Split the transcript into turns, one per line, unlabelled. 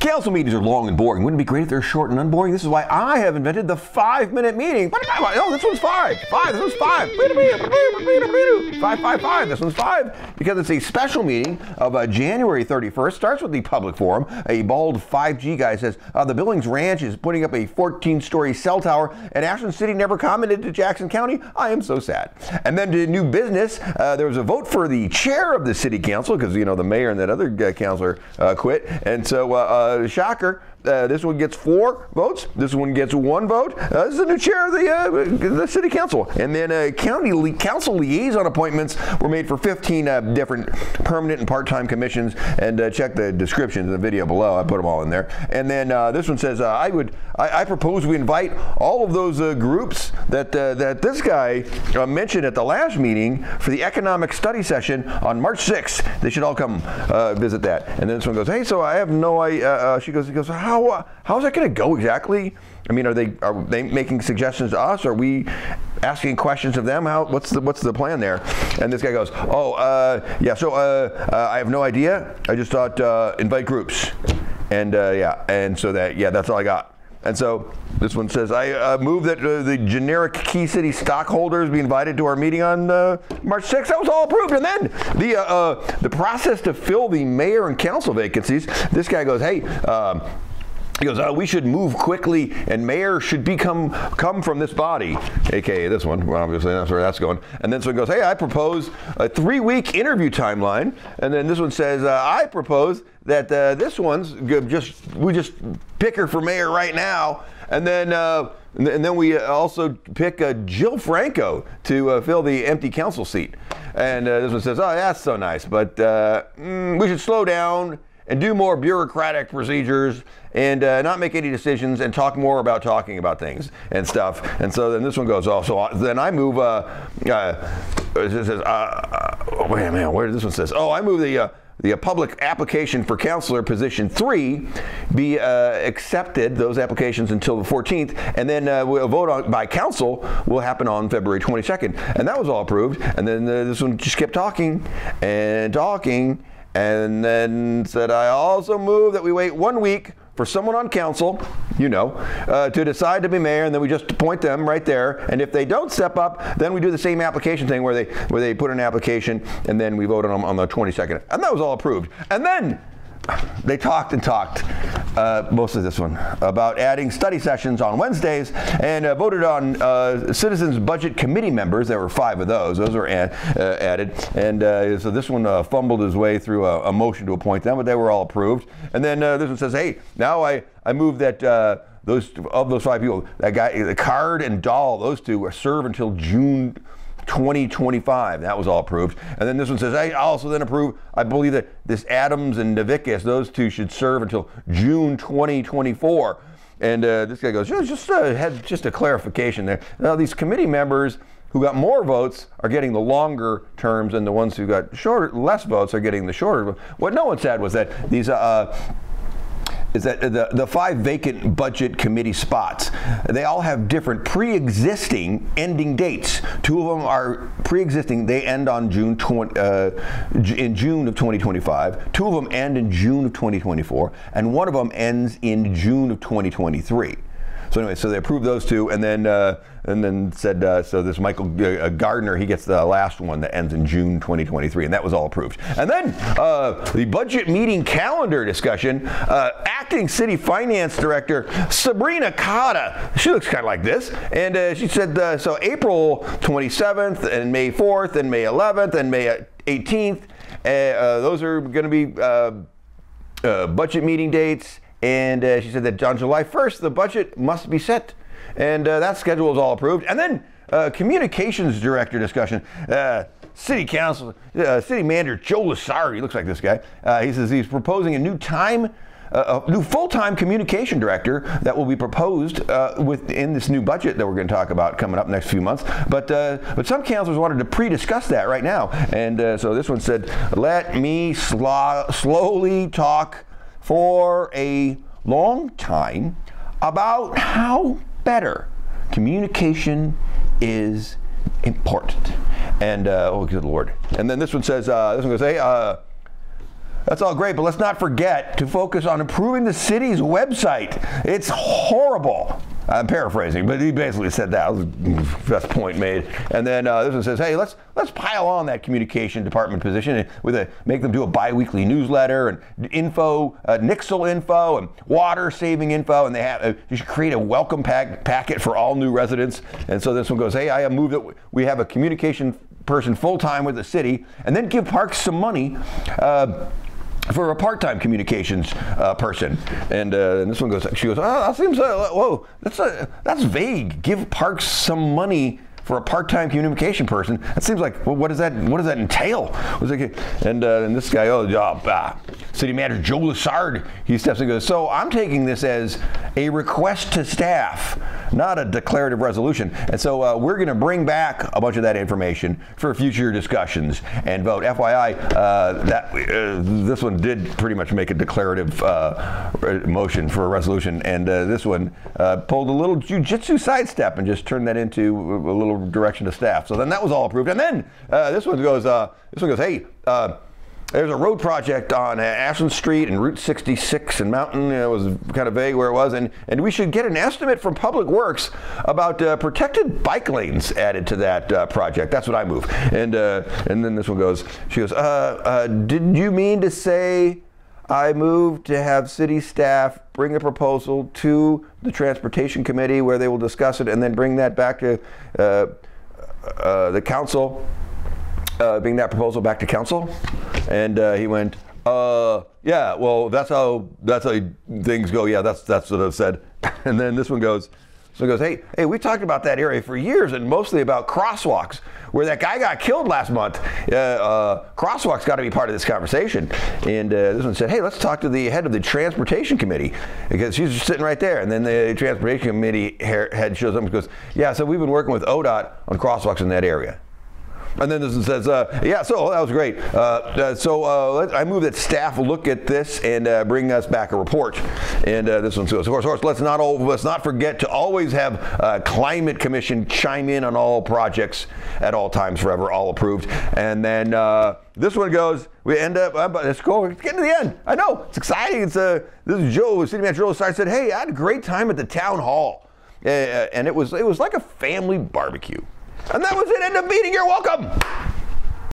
Council meetings are long and boring. Wouldn't it be great if they're short and unboring? This is why I have invented the 5-minute meeting. Oh, this one's 5. 5. This one's 5. 5. This one's 5 because it's a special meeting of January 31st. Starts with the public forum. A bald 5G guy says the Billings Ranch is putting up a 14-story cell tower, and Ashland City never commented to Jackson County. I am so sad. And then to new business, there was a vote for the chair of the city council because the mayor and that other councilor quit, and so shocker. This one gets 4 votes. This one gets 1 vote. This is the new chair of the city council. And then county council liaison appointments were made for 15 different permanent and part-time commissions. And check the descriptions in the video below. I put them all in there. And then this one says, I propose we invite all of those groups that this guy mentioned at the last meeting for the economic study session on March 6th. They should all come visit that. And then this one goes, hey, so I have no idea. She goes, how's that going to go exactly? I mean, are they making suggestions to us? Or are we asking questions of them? What's the plan there? And this guy goes, yeah. So I have no idea. I just thought invite groups, and and so that's all I got. And so this one says, I move that the generic Key City stockholders be invited to our meeting on March 6th. That was all approved. And then the process to fill the mayor and council vacancies. This guy goes, hey. He goes, we should move quickly, and mayor should come from this body, aka this one. Well, obviously, that's where that's going. And then someone goes, hey, I propose a 3-week interview timeline. And then this one says, I propose that this one's we just pick her for mayor right now. And then we also pick Jill Franco to fill the empty council seat. And this one says, oh, that's so nice, but we should slow down and do more bureaucratic procedures and not make any decisions and talk more about talking about things and stuff. And so then this one goes, so then I move, it says, wait a minute, where did this one says? Oh, I move the public application for counselor position 3 be accepted, those applications until the 14th, and then we'll vote by council will happen on February 22nd. And that was all approved. And then this one just kept talking and talking. And then said, I also move that we wait 1 week for someone on council, to decide to be mayor, and then we just appoint them right there. And if they don't step up, then we do the same application thing where they put an application, and then we vote on them on the 22nd. And that was all approved. And then they talked and talked, most of this one, about adding study sessions on Wednesdays, and voted on Citizens Budget Committee members. There were 5 of those. Those were added. And so this one fumbled his way through a motion to appoint them, but they were all approved. And then this one says, hey, now I move that those 5 people, that guy, the Card and Dahl, those 2 serve until June 2025. That was all approved. And then this one says, I also then approve, I believe that this Adams and Navikas, those 2 should serve until June 2024. And this guy goes, had just a clarification there. Now, these committee members who got more votes are getting the longer terms, and the ones who got less votes are getting the shorter. What no one said was that these is that the 5 vacant budget committee spots, they all have different pre-existing ending dates. 2 of them are pre-existing. They end on in June of 2025. 2 of them end in June of 2024, and 1 of them ends in June of 2023. So anyway, so they approved those 2, and then said, so this Michael Gardner, he gets the last one that ends in June 2023, and that was all approved. And then the budget meeting calendar discussion, acting city finance director Sabrina Cotta, she looks kind of like this, and she said, so April 27th and May 4th and May 11th and May 18th, those are going to be budget meeting dates. And she said that on July 1st, the budget must be set. And that schedule is all approved. And then communications director discussion. City council, city manager Joe Lasari, looks like this guy. He says he's proposing a new full-time communication director that will be proposed within this new budget that we're going to talk about coming up next few months. But some councilors wanted to pre-discuss that right now. And so this one said, let me slowly talk for a long time about how better communication is important. And oh good Lord. And then this one says, this one goes, hey, That's all great, but let's not forget to focus on improving the city's website. It's horrible. I'm paraphrasing, but he basically said that. Best point made. And then this one says, hey, let's pile on that communication department position with make them do a bi-weekly newsletter and info, Nixle info and water saving info, and you should create a welcome packet for all new residents. And so this one goes, hey, I move that we have a communication person full-time with the city, and then give parks some money for a part-time communications person. And this one goes, she goes, oh, that seems, whoa, that's vague. Give parks some money for a part-time communication person. That seems like, well, what does that entail? And this guy, city manager Joe Lessard, he steps in and goes, so I'm taking this as a request to staff, not a declarative resolution. And so we're going to bring back a bunch of that information for future discussions and vote. FYI, this one did pretty much make a declarative motion for a resolution, and this one pulled a little jujitsu sidestep and just turned that into a little direction to staff. So then that was all approved. And then this one goes, hey, there's a road project on Ashland Street and Route 66 and Mountain. It was kind of vague where it was, and we should get an estimate from Public Works about protected bike lanes added to that project. That's what I move. And then this one goes, she goes, did you mean to say I moved to have city staff bring a proposal to the Transportation Committee where they will discuss it and then bring that back to the council, bring that proposal back to council? And he went, yeah, well, that's how things go. Yeah, that's what I said. And then this one goes, hey, we talked about that area for years, and mostly about crosswalks, where that guy got killed last month. Crosswalks got to be part of this conversation. And this one said, hey, let's talk to the head of the Transportation Committee, because she's just sitting right there. And then the Transportation Committee head shows up and goes, yeah, so we've been working with ODOT on crosswalks in that area. And then this one says, yeah, so that was great. I move that staff look at this and bring us back a report. And this one goes, of course, let's not forget to always have Climate Commission chime in on all projects at all times forever, all approved. And then this one goes, we end up, let's get to the end. I know, it's exciting. This is Joe, City Manager Joe Lessard said, hey, I had a great time at the town hall. And it was like a family barbecue. And that was it. End of meeting. You're welcome.